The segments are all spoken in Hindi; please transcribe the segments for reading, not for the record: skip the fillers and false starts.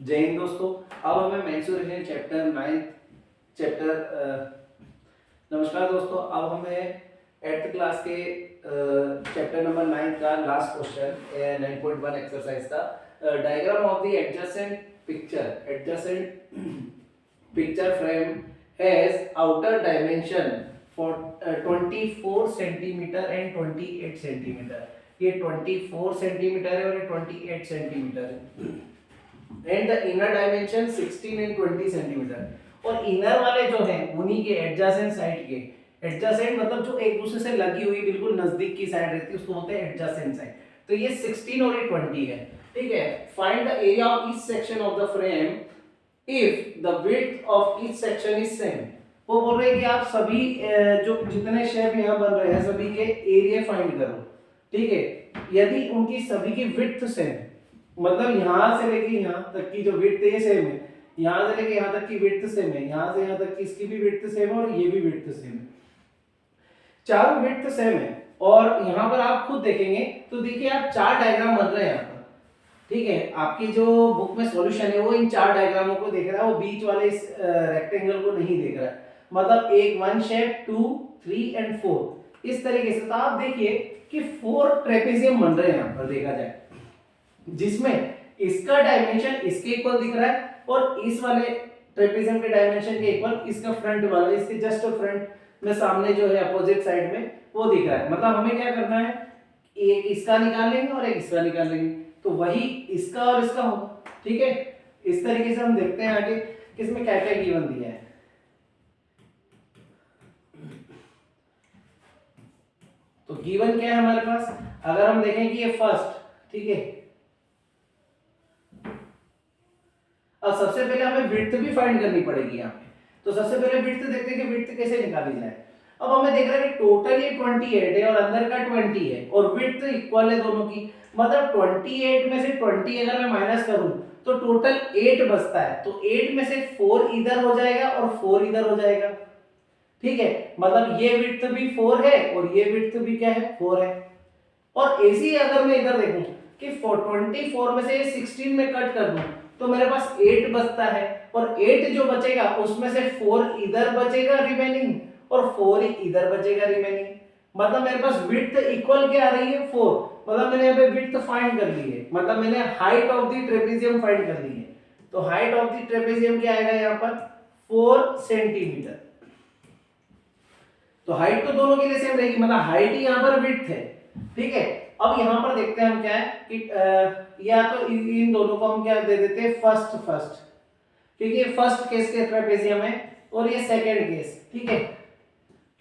जय हिंद दोस्तों। अब हमें मेंसुरेशन चैप्टर 9 चैप्टर नमस्कार दोस्तों, अब हमें 8th क्लास के चैप्टर नंबर 9 का लास्ट क्वेश्चन 9.1 एक्सरसाइज का diagram of the adjacent picture frame has outer dimension for 24 centimetre and 28 centimetre. ये 24 सेंटीमीटर है और ये 28 सेंटीमीटर है and the inner dimension 16 and 20 centimetre. और इनर वाले जो हैं उन्हीं के एडजेसेंट साइड के, एडजेसेंट मतलब जो एक दूसरे से लगी हुई बिल्कुल नजदीक की साइड रहती है उसको बोलते हैं एडजेसेंट साइड। तो ये 16 और ये 20 है, ठीक है। Find the area of each section of the frame if the width of each section is same. वो बोल रहे हैं कि आप सभी जो जितने शेप यहाँ बन रहे हैं सभी के एरिया फाइंड करो, ठीक है। यदि उनकी सभी की विड्थ सेम, मतलब यहां से लेके यहां तक की जो विड्थ है सेम है, यहां से लेके यहां तक की विड्थ सेम है, यहां से यहां तक की इसकी भी विड्थ सेम है और ये भी विड्थ सेम है, चारों विड्थ सेम है। और यहां पर आप खुद देखेंगे तो देखिए आप चार डायग्राम बन रहे हैं यहां पर, ठीक है। आपकी जो बुक में सॉल्यूशन है वो इन चार डायग्रामों को देख रहा है, वो बीच वाले इस रेक्टेंगल को नहीं देख रहा है। मतलब एक वन शेप 2 3 एंड 4 इस तरीके से। तो आप देखिए कि 4 ट्रेपेजियम बन रहे हैं यहां पर देखा जाए, जिसमें इसका डायमेंशन इसके इक्वल दिख रहा है और इस वाले ट्रेपेजियम के डायमेंशन के इक्वल इसका फ्रंट वाला, इसके जस्ट फ्रंट में सामने जो है अपोजिट साइड में वो दिख रहा है। मतलब हमें क्या करना है, एक इसका निकाल लेंगे और एक इसका निकाल लेंगे, तो वही इसका और इसका होगा, ठीक है। इस तरीके से हम देखते हैं आगे किसमें क्या क्या गिवन दिया है। तो गिवन क्या है हमारे पास, अगर हम देखें कि ये फर्स्ट, ठीक है। अब सबसे पहले हमें विड्थ भी फाइंड करनी पड़ेगी यहाँ पे। तो सबसे पहले विड्थ देखते हैं कि विड्थ कैसे निकाली जाए। अब हमें देख रहा है कि टोटल ये 28 है और अंदर का 20 है और विड्थ इक्वल है दोनों की। मतलब 28 में से 20 अगर मैं माइनस करूं तो टोटल 8 बचता है। तो 8 में से 4 इधर हो जाएगा और 4 इधर हो जाएगा, ठीक है। मतलब ये विड्थ भी 4 है और ये विड्थ भी क्या है 4 है। और ऐसे ही अगर मैं इधर देखूं कि 24 में से 16 में कट कर दूं तो मेरे पास 8 बचता है और 8 जो बचेगा उसमें से 4 इधर बचेगा रिमेनिंग और 4 ही इधर बचेगा रिमेनिंग। मतलब मेरे पास विड्थ इक्वल क्या आ रही है 4। मतलब मैंने यहाँ पे विड्थ फाइंड कर ली है, मतलब मैंने height of the trapezium find कर ली है। तो हाइट ऑफ द ट्रेपेजियम क्या आएगा यहाँ पर 4 सेंटीमीटर। तो हाइट तो दोनों के लिए सेम रहेगी, मतलब हाइट ही यहाँ पर विड्थ है, ठीक है। अब यहां पर देखते हैं हम क्या है कि या तो इन दोनों को हम क्या दे देते हैं फर्स्ट, क्योंकि ये फर्स्ट केस के ट्रेपेजियम है और ये सेकंड केस, ठीक है।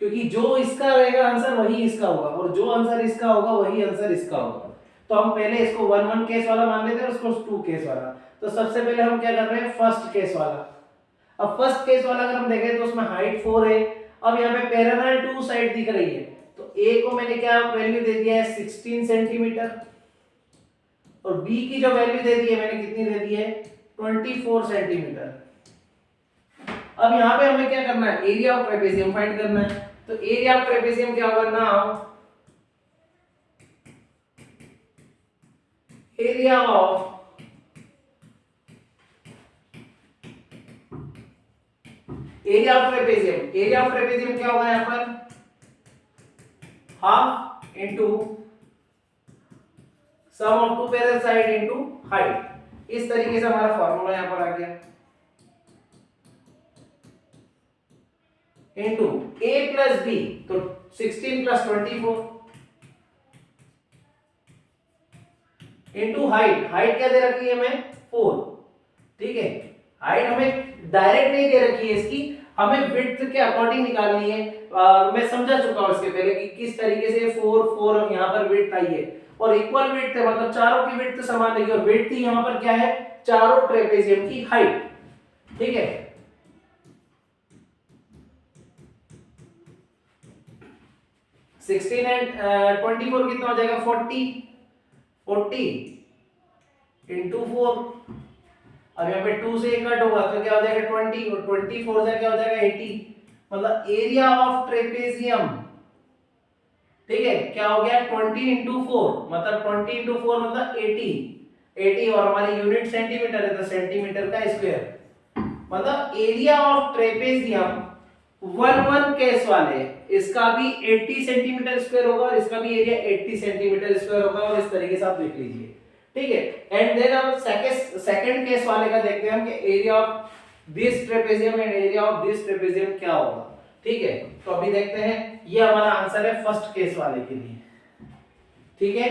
क्योंकि जो इसका रहेगा आंसर वही इसका होगा और जो आंसर इसका होगा वही आंसर इसका होगा। तो हम पहले इसको 1 केस वाला मान लेते हैं और उसको 2 केस वाला। तो सबसे पहले हम क्या कर रहे हैं फर्स्ट केस वाला। अब फर्स्ट केस वाला अगर हम देखें तो उसमें हाइट 4 है। अब यहाँ पे पैरेलल 2 साइड दिख रही है, तो ए को मैंने क्या वैल्यू दे दिया है 16 सेंटीमीटर और बी की जो वैल्यू दे दी है मैंने कितनी दे दी है 24 सेंटीमीटर। अब यहाँ पे हमें क्या करना है एरिया ऑफ ट्रेपेजियम फाइंड करना है। तो एरिया ऑफ ट्रेपेजियम क्या होगा नाउ एरिया ऑफ ट्रेपेजियम क्या होगा यहाँ पर half into sum of two parallel side into height. इस तरीके से हमारा फॉर्मूला यहां पर आ गया इंटू a प्लस बी, तो 16 प्लस 24 इंटू हाइट क्या दे रखी है हमें 4, ठीक है। हाइट हमें डायरेक्ट नहीं दे रखी है इसकी, हमें विड्थ के अकॉर्डिंग निकालनी है। मैं समझा चुका हूं इसके पहले कि किस तरीके से 4 यहां पर विड्थ आई है और इक्वल विड्थ है, मतलब चारों की विड्थ समान रहेगी और विड्थ यहां पर क्या है चारों ट्रेपेजियम की हाइट, ठीक है। सिक्सटीन एंड 24 कितना हो जाएगा 40 इंटू 4। अब यहाँ पे 2 से कट होगा तो क्या हो जाएगा 20 और 24 से क्या हो जाएगा 80। मतलब एरिया ऑफ ट्रेपेजियम, ठीक है, क्या हो गया 20 इंटू 4 मतलब 20 इंटू 4 मतलब 80 80 और हमारी यूनिट सेंटीमीटर है तो सेंटीमीटर का स्क्वायर। मतलब area of trapezium one case वाले, इसका भी 80 सेंटीमीटर स्क्वायर होगा और इसका भी एरिया 80 सेंटीमीटर स्क्वायर होगा, और इस तरीके से आप देख लीजिए। ठीक है, एंड देन अब सेकंड केस वाले का देखते हैं हम कि area of this trapezium and area of this trapezium क्या होगा। ठीक है, तो अभी देखते हैं, ये हमारा आंसर है फर्स्ट केस वाले के लिए। ठीक है,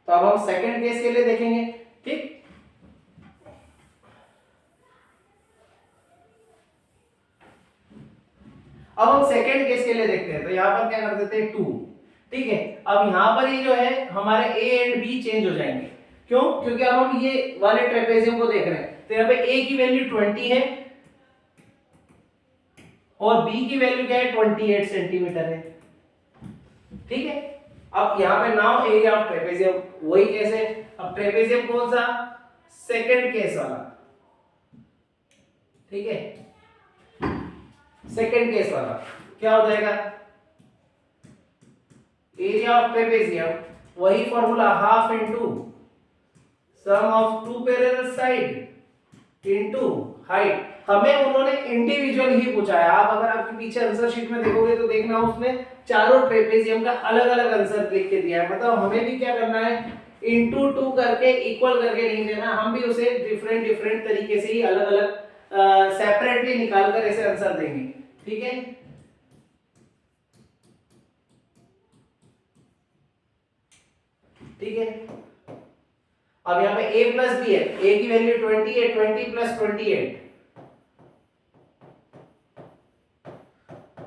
तो अब हम सेकंड केस के लिए देखेंगे। ठीक, अब हम सेकंड केस के लिए देखते हैं, तो यहां पर क्या कर देते हैं 2। ठीक है, अब यहां पर ये जो है हमारे ए एंड बी चेंज हो जाएंगे। क्यों? क्योंकि अब हम ये वाले ट्रेपेजियम को देख रहे हैं, तो यहाँ पे ए की वैल्यू 20 है और बी की वैल्यू क्या है 28 सेंटीमीटर है। ठीक है, अब यहाँ पे नाउ एरिया ऑफ ट्रेपेजियम वही कैसे, अब ट्रेपेजियम कौन सा, सेकंड केस वाला। ठीक है, सेकंड केस वाला क्या हो जाएगा, एरिया ऑफ ट्रेपेजियम वही formula half into sum of two parallel side into height. हमें उन्होंने इंडिविजुअल ही पूछा है। आप अगर आपके पीछे आंसर शीट में देखोगे तो देखना उसने चारों ट्रेपेजियम का अलग अलग आंसर लिख के दिया है। मतलब हमें भी क्या करना है, इनटू 2 करके इक्वल करके नहीं देना, हम भी उसे डिफरेंट डिफरेंट तरीके से ही अलग अलग सेपरेटली निकाल कर ऐसे आंसर देंगे। ठीक है, ठीक है, अब यहाँ पे a प्लस बी है, a की वैल्यू 20 है, 20 प्लस 28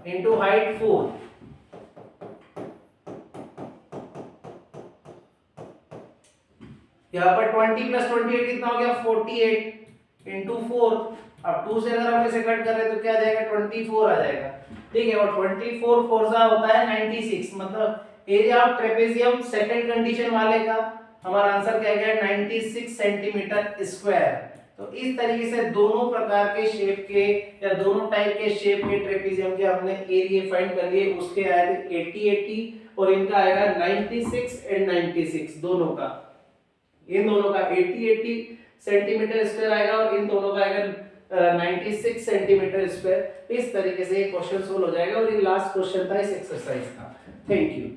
इंटू हाइट 4। यहाँ पर 20 प्लस 28 कितना हो गया 48 इंटू 4। अब 2 से अगर हम इसे कट कर रहे हैं तो क्या आ जाएगा 24 आ जाएगा। ठीक है, और 24 फोर्सा होता है 96। मतलब area of trapezium second condition वाले का हमारा आंसर क्या गया 96 सेंटीमीटर स्क्वायर। तो इस तरीके से दोनों प्रकार के शेप के या दोनों टाइप के शेप के ट्रेपेजियम के हमने एरिया फाइंड कर लिए। उसके आए थे 80 और इनका आएगा 96 एंड 96 दोनों का। इन दोनों का 80 सेंटीमीटर स्क्वायर आएगा और इन दोनों का आएगा 96 सेंटीमीटर स्क्वायर। इस तरीके से ये क्वेश्चन सोल्व हो जाएगा और ये लास्ट क्वेश्चन था इस एक्सरसाइज का। Thank you.